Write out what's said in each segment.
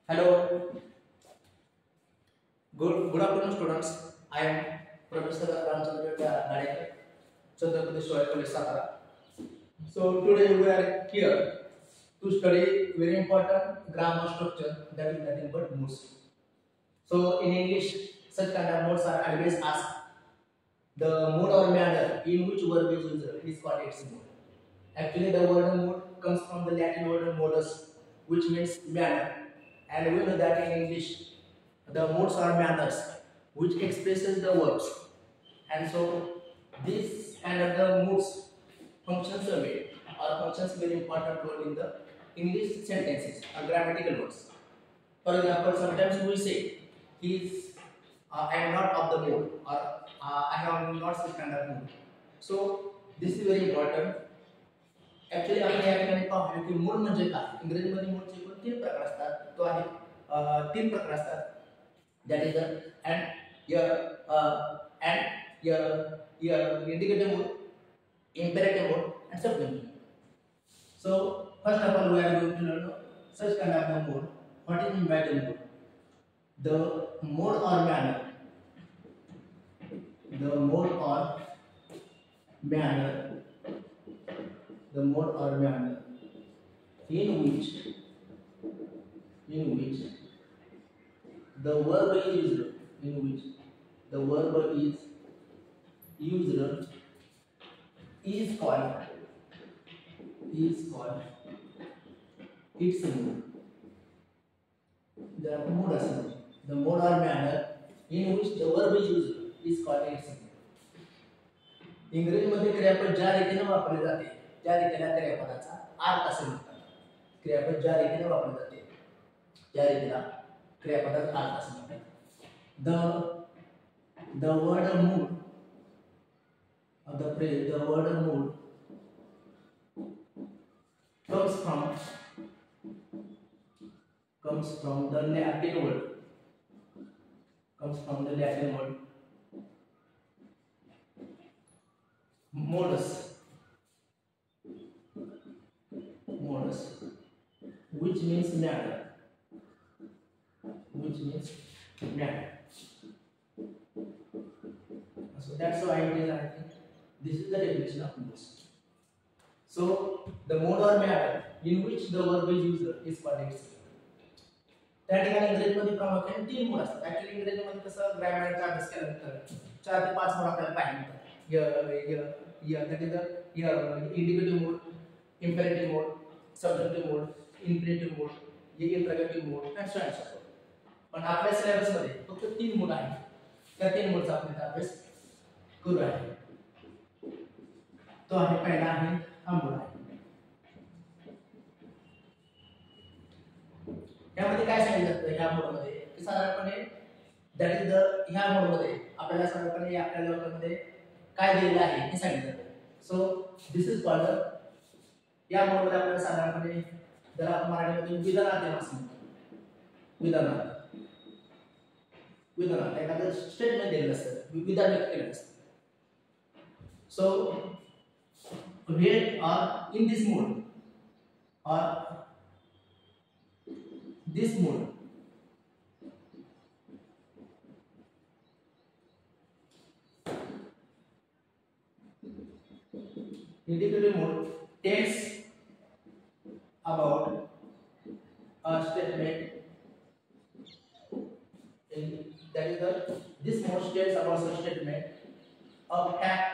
Hello, good afternoon, students. I am Professor Ramchandra Gadekar, Chhatrapati Shivaji College, Satara. So today we are here to study very important grammar structure that is nothing but moods. So in English, such kind of moods are always asked. The mood or manner in which verb is used is called its mood. Actually, the word mood comes from the Latin word modus, which means manner, and we know that in English, the moods are manners, which expresses the verbs, and so this kind of the moods functions a way or functions very important role in the English sentences or grammatical words. For example, sometimes we say he's I am not of the mood or I have not such kind of mood. So this is very important. Actually आपण या ठिकाणी पाहूया की mood म्हणजे काय. इंग्रजीमध्ये मूडचे एकूण तीन प्रकार असतात. तो आहे तीन प्रकार असतात. That is and indicative mood, imperative mode and subject mode. So first of all we are going to learn such kind of the mode. What is meant by the mode? The mode or manner. The mode or manner. The mode or manner in which the verb is used. In which the verb is used is called its mood. The mood असते. The mode or manner in which the verb is used is called its mood. इंग्रजीमध्ये क्रियापद ज्या रीतीने वापरले जाते त्या रीतीला क्रियापदाचा अर्थ असे म्हणतात. क्रियापद ज्या रीतीने वापरले जाते त्या रीतीला क्रियापदाचा अर्थ असे म्हणतात. The word mood of the phrase, the word mood comes from the Latin word. Modus, which means manner. So that's why it is, I think, this is the definition of moods. So the mode or manner in which the verb is used is called its mood. त्या ठिकाणी इंग्रजीमध्ये प्रामुख्याने तीन mood असतात. Actually इंग्रजीमध्ये कसं ग्रामरचा अभ्यास केल्यानंतर 4 ते 5 मूड आपल्याला पाहायला मिळतात. that is the indicative mood, imperative mood, subjunctive mood, infinitive mood, interrogative mood and so on and so forth. पण आपल्या सिलेबस मध्ये फक्त 3 मूड आहेत. त्या 3 मूडचा आपण अभ्यास करू आहे. तो आहे पहिला आहे हा मूड आहे. यामध्ये काय सांगितलं जातं ह्या मोड मध्ये की साधारणपणे दॅट इज द ह्या मोड मध्ये आपल्याला साधारणपणे आपल्या लोकांमध्ये काय दिलेलं आहे हे सांगितलं जातं. सो दिस इज कॉल्ड या मोड मध्ये आपल्याला साधारणपणे जर आपण मराठीमध्ये विधानार्थ असं म्हणतो. विधानार्थ एखादं स्टेटमेंट दिलेलं असतं, विधान व्यक्त केलेलं असतं. सो when or in this mode or this mode indicative mode tells about a statement that is this mode tells about a statement of fact,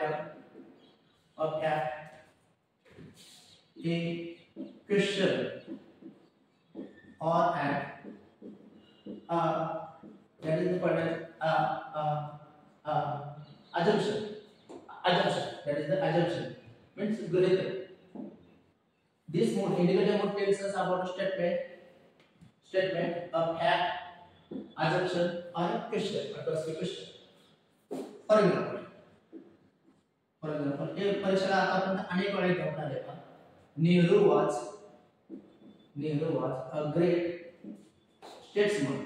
a question or an that is the assumption. That is the assumption means granted. This mode, indicative mode, tells us about a statement of fact, assumption or a question or a question. For example, एक परीक्षेला आतापर्यंत अनेक वेळा घेऊन आलेला Nehru was a great statesman.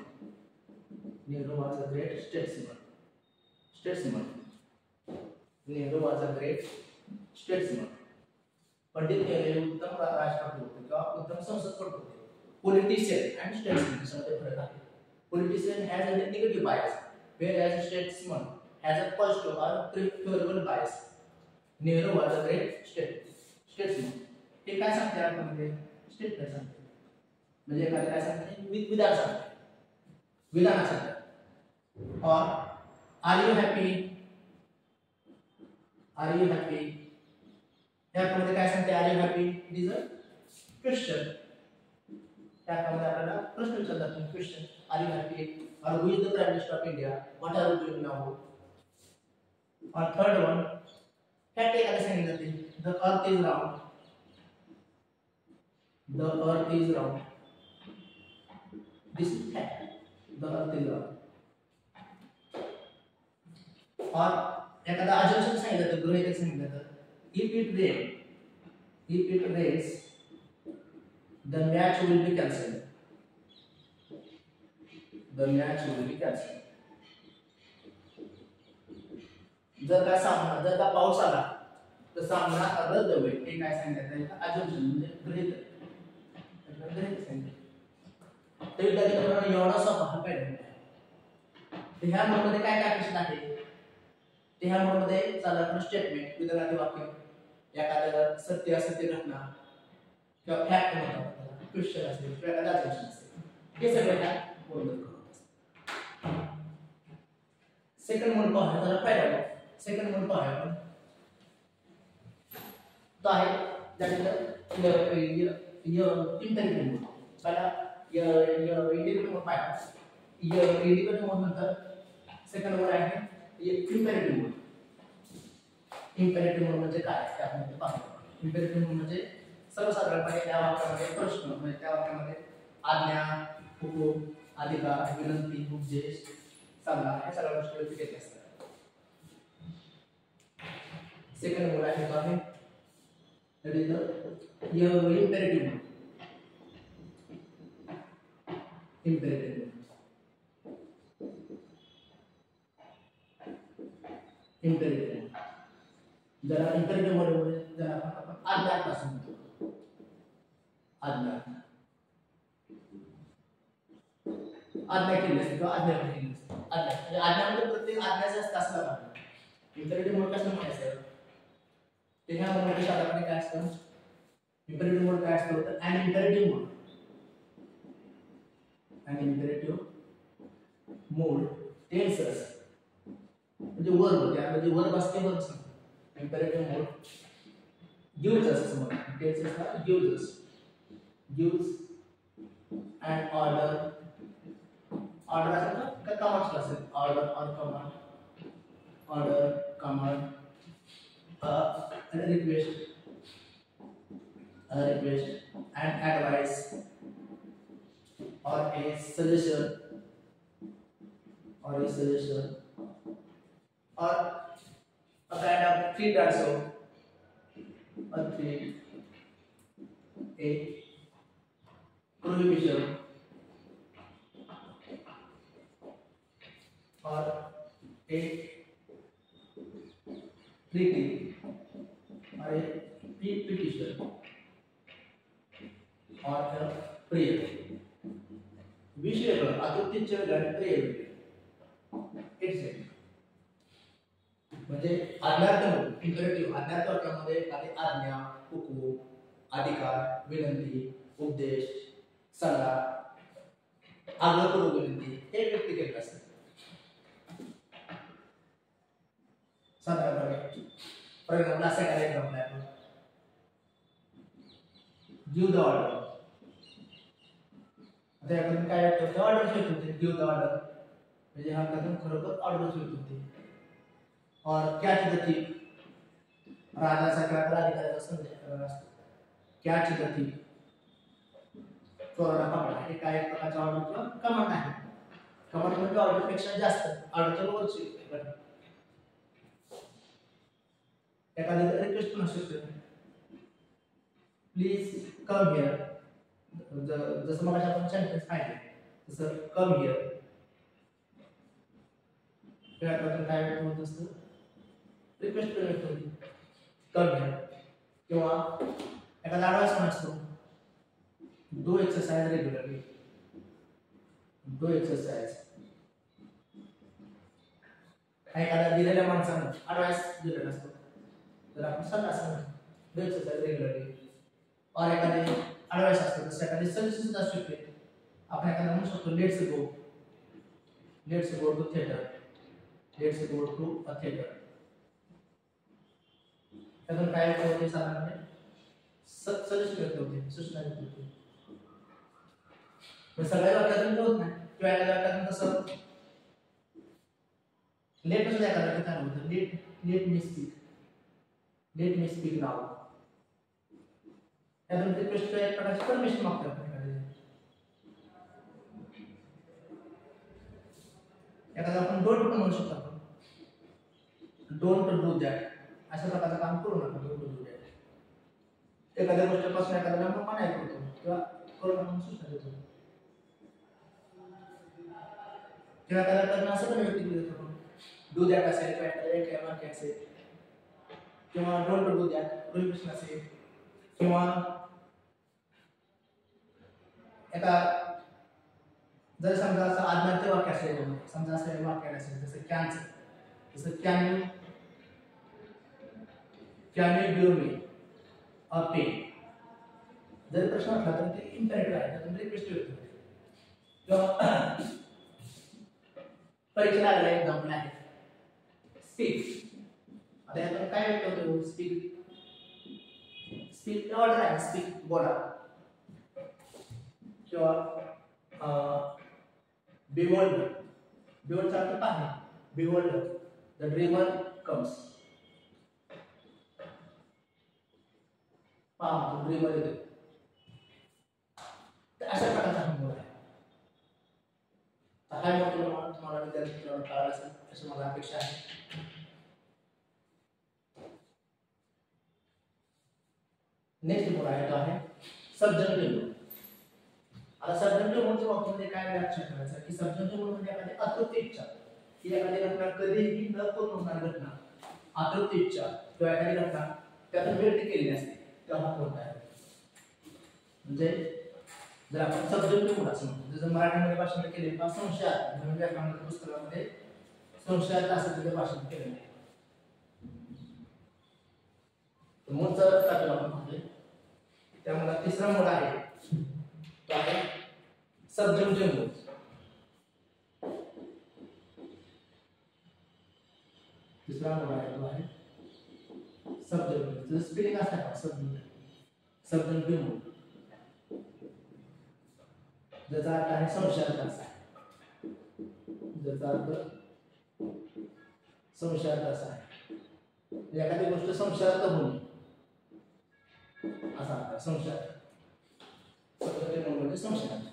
Nehru was a great statesman. Pandit Nehru उत्तम राजकारणी होते किंवा उत्तम संसदपटू होते. politician and statesman याच्यामध्ये फरक आहे. Politician has a negative bias, whereas statesman has a positive or favorable bias. Nehru was a great statesman. हे काय सांगते आपल्यामध्ये स्टेटमेंट सांगते, म्हणजे एखादं काय सांगते विधान सांगते, विधान सांगते. और are you happy, are you happy यामध्ये काय सांगते are you happy, it is a question. त्यामध्ये आपल्याला प्रश्न विचारला जातो, क्वेश्चन आर यू हॅपी और who is the prime minister of India, what are you doing now. और थर्ड वन फॅक्ट एखादं सांगितलं जाते, the earth is round, the earth is round, this is fact, the earth is round. और एखादा assumption सांगितलं जातं, गृहीतक सांगितलं जातं, if it rains the match will be cancelled, the match will be cancelled. जर का पाऊस आला तर सामना रद्द होईल, हे काय सांगितलं अजम्पशन म्हणजे गृहीतक सांगितलं. ते विद्यार्थी एवढा सोपा हा पॅटर्न. तर ह्या मोडमध्ये काय काय प्रश्न आहे, ते ह्या मोडमध्ये साधारण स्टेटमेंट, विधानाचे वाक्य, एखादं सत्य असत्य घटना किंवा फॅक्ट म्हणतात, क्वेश्चन असेल किंवा एखादा अजम्पशन असेल, हे सगळं त्या मोडमध्ये करत असतात. सेकंड मोड पाहूया, त्याला फायदा. सेकंड मोड पाहूया आपण, तो आहे ज्याच्यात इंटरव्ह्यू मोड. पहिला इंडिपेंडेंट मोड पाहिला, इंडिपेंडेंट मोड नंतर सेकंड मोड आहे इम्पेरेटिव्ह मोड. इम्पेरेटिव्ह मोड म्हणजे काय ते आपण पाहूया. इम्पेरेटिव्ह मोड म्हणजे सर्वसाधारणपणे त्या वाक्यामध्ये प्रश्न, म्हणजे त्या वाक्यामध्ये आज्ञा, हुकूम, अधिकार, विनंती, उपदेश, सल्ला हे सगळ्या गोष्टी व्यक्त असतात. सेकंड मोड आहे तो आहे that is the imperative mode. Imperative mode. Imperative mode. जरा imperative mode मध्ये जरा आपण आज्ञा पासून म्हणतो, आज्ञा केली असते किंवा आज्ञा केली असते. आज्ञामध्ये प्रत्येक आज्ञाचा असं पाहिजे. imperative mode कसं म्हणायचं ते ह्या मोडमध्ये साधारणपणे काय असतं, इम्पेरेटिव्ह मोड काय असतो तर an imperative mode tells us, म्हणजे वर्ब, त्यामध्ये वर्ब असते, वर्ब सांगतो. इम्पेरेटिव्ह मोड gives us असं म्हणतात, tells us ना gives an order असं का कमांड असेल, order or command a request, an advice or a suggestion or a kind of treat also, a treat, a prohibition or a treaty or a petition or a prayer. विषय अतिथ्य आणि प्रेय accept म्हणजे आज्ञार्थ imperative आज्ञार्थ वाक्यामध्ये एखादी आज्ञा, हुकूम, अधिकार, विनंती, उपदेश, सल्ला, आग्रह करू विनंती हे व्यक्त केले असते. साधारणपणे फॉर एक्झाम्पल असा एखादा एक्झाम्पल आहे, गिव्ह द ऑर्डर. आता याकडून काय होतं, ऑर्डर स्वीट होते, गिव्ह द ऑर्डर म्हणजे हा कदम खरोखर ऑर्डर स्वीट होते. और कॅच द थिप, राजाचा अधिकाराचा संदेश असतो. कॅच द थिप, चोराला पकडा, हे काय एक प्रकारचा ऑर्डर किंवा कमांड आहे. कमांड म्हणजे ऑर्डर पेक्षा जास्त, ऑर्डरच्या वरची एखादी रिक्वेस्ट पण असू शकते, प्लीज कम हिअर. जसं मग आपण सेंटेन्स पाहिले तसं कम हिअर काय होत असतं, रिक्वेस्ट होती कम हिअर. किंवा एखादा ॲडव्हान्स पण असतो, do exercise regularly. Do exercise. एखाद्या दिलेल्या माणसानं ॲडवाइस दिलेला असतो तर आपण सल्ला सांगतो do exercise regularly. और एखादे ॲडवाइस असतो तर एखादे सजेशन सुद्धा असू शकते. आपण एखादा म्हणू शकतो let's go to theatre. Let's go to a theatre. त्यातून काय होते साधारणपणे सजेशन व्यक्त होते, सूचना व्यक्त होते. सगळ्या वाक्यातून होत नाही किंवा एखाद्या वाक्यातून कसं लेट नसलं एखाद्या काय होतं लेट मी स्पीक नाव. त्यातून रिक्वेस्ट एक प्रकारची परमिशन मागतो आपण एखादा आपण डोंट पण म्हणू शकतो. आपण डोंट डू दॅट अशा प्रकारचं काम करू नका. Don't do that. एखाद्या गोष्टीपासून एखाद्याला आपण मनाई करतो किंवा करू नका म्हणून सूचना देतो. किंवा एखाद्याकडनं असं पण व्यक्त केलं जातं डू दॅट असेल किंवा एखाद्या वाक्य असेल किंवा डोंट डू दॅट प्रोहिबिशन असेल किंवा एका जर समजा असं आज्ञार्थी वाक्य असेल समजा असं वाक्य असेल जसं can you give me a pen. जर प्रश्न असला तर ते इम्पेरेटिव्ह आहे त्यातून रिक्वेस्ट होते. किंवा परीक्षेला आलेला एक्झाम्पल आहे स्पीक. आता यातून काय व्यक्त होतं स्पीक ऑर्डर आहे स्पीक बोला. किंवा behold चा अर्थ पाहणे. behold the dreamer comes. पहा ड्रीमर येतो. तर अशा प्रकारचा हा मोड आहे. तर हा मोड तुम्हाला विद्यार्थ्यांना कळाला असेल अशी मला अपेक्षा आहे. नेक्स्ट मोड आहे तो आहे सबजंक्टिव्ह मोड. आता सबजंक्टिव्ह मोडच्या बाबतीमध्ये काय लक्षात ठेवायचं की सबजंक्टिव्ह मोड म्हणजे एखादी अतृप्त इच्छा की एखादी घटना कधीही न पूर्ण होणारी घटना अतृप्त इच्छा किंवा एखादी घटना त्यातून व्यक्त केलेली असते तेव्हा कोणता आहे. म्हणजे जर आपण सबजंक्टिव्ह मोड असं म्हणतो जसं मराठीमध्ये भाषण केले किंवा संशयात म्हणजे व्याकरणाच्या पुस्तकामध्ये संशयात असं तिथे भाषण केलेलं आहे. मोडचा अर्थ आपण पाहतोय त्यामुळे तिसरा मोड आहे तो आहे सबजंक्टिव्ह मोड. तिसरा मोड आहे तो आहे सबजंक्टिव्ह. स्पेलिंग असं आहे सबजंक्टिव्ह मोड ज्याचा अर्थ आहे संशयार्थ असा आहे. ज्याचा अर्थ संशयार्थ असा आहे एखादी गोष्ट संशयार्थ होणे असा अर्थ संशयार्थ. सबजंक्टिव्ह मोड म्हणजे संशयार्थ.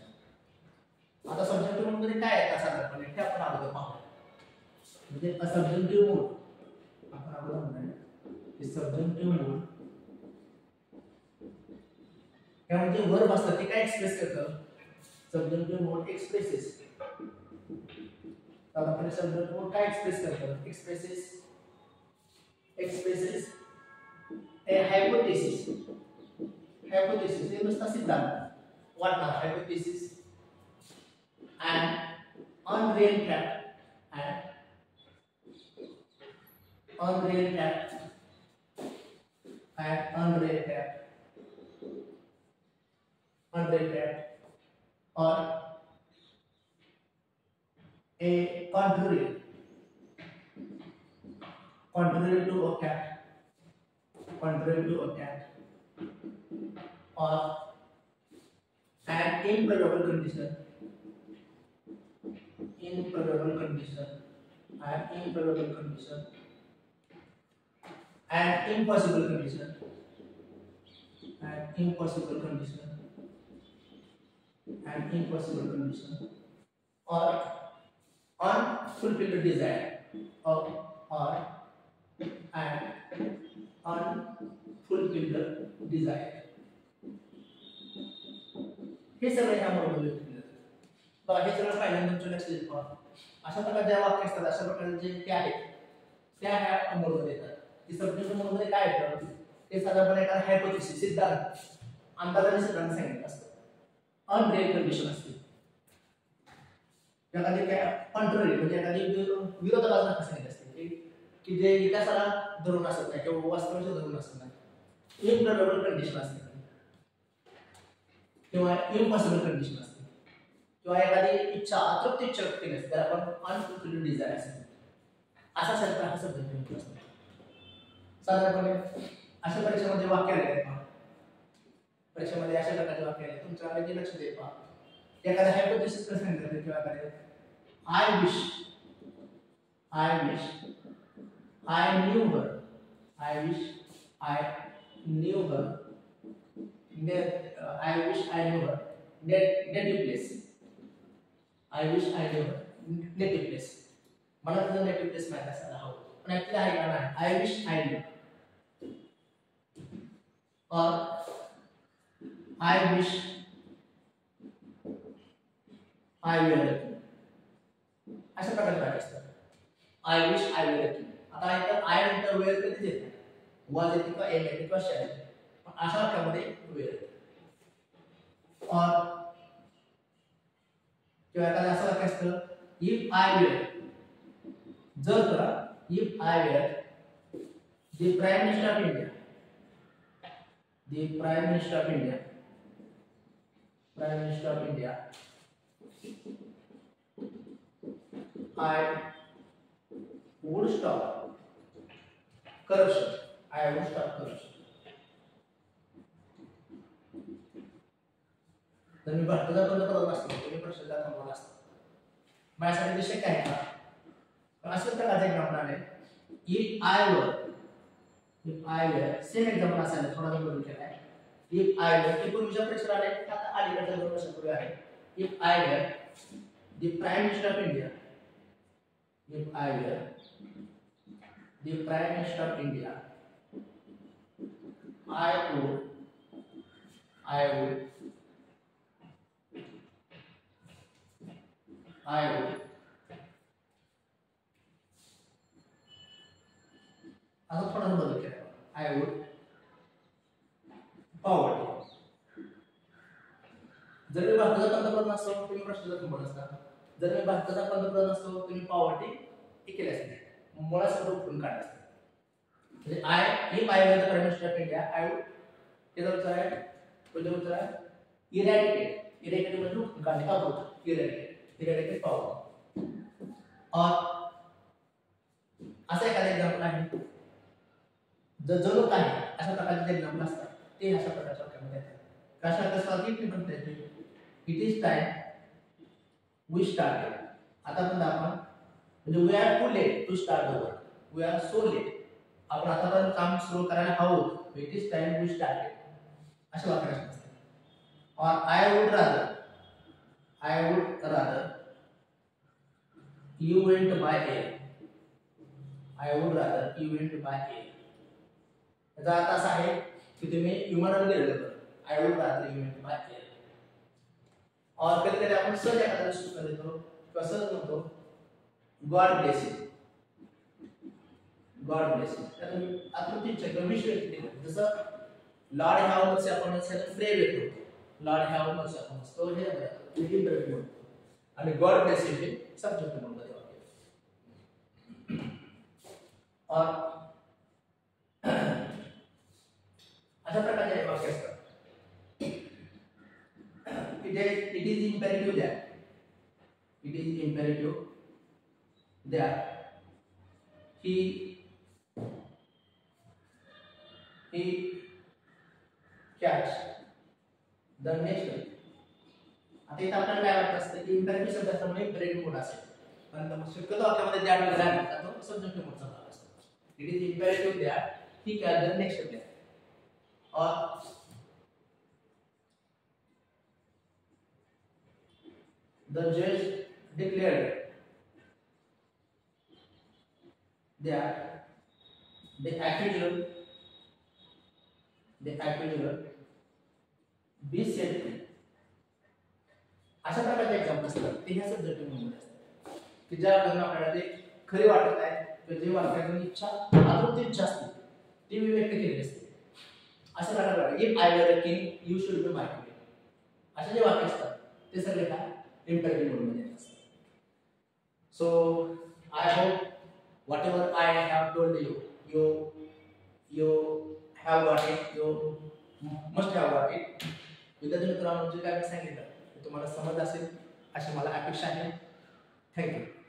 आता सबजंक्टिव्ह मोड मध्ये काय आहे साधारणपणे हे आपण अगोदर पाहू. म्हणजे सबजंक्टिव्ह मोड आपण अगोदर म्हणूया की सबजंक्टिव्ह मोड म्हणजे वर्ब असतात ते काय एक्सप्रेस करतात. सबजंक्टिव्ह मोड एक्सप्रेसेस. तर आपण सबजंक्टिव्ह मोड काय एक्सप्रेस करतात एक्सप्रेसेस ए हायपोथेसिस. हायपोथेसिस हे नुसता सिद्धांत वाटणार. Hypothesis and unreal fact and unreal fact and unreal fact or a contrary to a fact or an improbable condition and impossible condition and improbable condition or unfulfilled desire or an unfulfilled desire. हे सगळे ह्या मोडमध्ये दिले जातात. तर हे सगळं पहिल्यांदा तुमच्या लक्षात येईल. अशा प्रकारे ज्या वाक्य असतात अशा प्रकारे जे ते आहेत त्या ह्या मोडमध्ये येतात. की सबजंक्टिव्ह मोडमध्ये काय येतं ते साधारणपणे एखादा हायपोथेसिस सिद्धांत अंदाजाने सिद्धांत सांगितलं असतं. अनरिअल कंडिशन असते. एखादी काय कॉन्ट्ररी म्हणजे एखादी विरोध बाजूला सांगितली असते की जे इतिहासाला धरून असत नाही किंवा वास्तवाच्या धरून असत नाही. इम्प्रॉबेबल कंडिशन असते किंवा इम्पॉसिबल कंडिशन असते किंवा एखादी इच्छा अतृप्त इच्छा व्यक्त केली असते त्याला आपण अनफुलफिल्ड डिझायर असते. असा शब्द हा शब्द घेऊन असतो. साधारणपणे अशा परीक्षेमध्ये वाक्य आले आहेत. परीक्षेमध्ये अशा प्रकारचे वाक्य आले तुमच्या आले लक्ष दे पहा. एखाद्या हायपोथेसिस कसं सांगितलं किंवा एखाद्या I wish I new her I wish I new her I wish I knew her native place. I wish I knew her native place. मला तुझं नेटिव्ह प्लेस माहिती असायला हवं पण ऍक्च्युली आहे का नाही. I wish I knew or I wish I were lucky. अशा प्रकारचे वाक्य असतात. I wish I were lucky. आता इथं I नंतर वेळ कधीच येत नाही. was येते किंवा am येते किंवा shall येते. पण अशा वाक्यामध्ये वेळ येते. और किंवा एखादं असं वाक्य असतं इफ आय वेअर जर करा if I were the prime minister of India prime minister of India I would stop corruption जर मी भारताचा पंतप्रधान असतो तुम्ही प्रश्नाचा थांबवला असता माझ्यासाठी ते शक्य आहे का. पण असं प्रकारचे एक्झाम्पल आले if I were same example असायला थोडा बदल केला आहे. इफ आय वर हे पूर्वीच्या परीक्षा आले आता अलीकडच्या 2 वर्षांपूर्वी आहे. If I were the prime minister of India if I were the prime minister of India I would असं थोडा बदल केला. I would poverty. जर मी भारताचा पंतप्रधान असतो तुम्ही प्रश्नाचा थांबवला असता. जर मी भारताचा पंतप्रधान असतो तुम्ही पॉवर्टी हे केली असते मुळासकट उठून काढलं असतं. म्हणजे if I were the prime minister of India I would याचा उत्तर आहे पहिलं उत्तर आहे इरॅडिकेट म्हणजे उठून काढणे का बोलतो इरॅडिकेट पॉवर्टी. और असं एखादं एक्झाम्पल आहे जणू काही अशा प्रकारचे एक्झाम्पल असतात ते अशा प्रकारच्या वाक्यामध्ये येतात. कशा कसं की म्हणता येते it is time we started. आतापर्यंत आपण म्हणजे we are too late to start the work. We are so late. आपण आतापर्यंत काम सुरू करायला हवं. It is time we started अशा वाक्य असतात. और I would rather you went by air. I would rather you went by air. याचा अर्थ असा आहे की तुम्ही विमानाने गेले तर I would rather you went by air. और कधी कधी आपण सहज एखाद्याला सूचना देतो किंवा सहज म्हणतो God bless you. आपण इच्छा किंवा विश व्यक्त केली जसं लॉर्ड हॅव मर्सी आपण प्रे व्यक्त होतो. लॉर्ड हॅव मर्सी आपण असतो हे इंटरव्ह्यू आणि गॉड ब्लेस यू हे सब्जेक्ट म्हणून वाक्य. और अशा प्रकारचे वाक्य असतात. It is imperative that he catch the next. आता इथं आपल्याला काय वाटत असतं की इम्पेरेटिव्ह शब्द असल्यामुळे ब्रेन मोड असेल पण शक्यतो वाक्यामध्ये दॅट वगैरे आहे तो सब्जेक्टिव्ह मोडचा भाग असतो. It is imperative that he catch the next step. और the judge declared that the accuser be set free. अशा प्रकारचे एक्झाम्पल असतात ते ह्या सब्जेक्टिव्ह मोडमध्ये असतात की ज्या आपल्याला ते खरे वाटत आहे किंवा जे वाक्याची इच्छा आतुरते इच्छा असते ती मी व्यक्त केलेली असते. अशा प्रकारे if I were a king you should be my queen असे जे वाक्य असतात ते सगळे काय इम्पेरेटिव्ह मोडमध्ये असतात. So I hope whatever I have told you have got it, you must have got it. विद्यार्थी मित्रांनो, जे काय मी सांगितलं ते तुम्हाला समज असेल अशी मला अपेक्षा आहे. थँक्यू.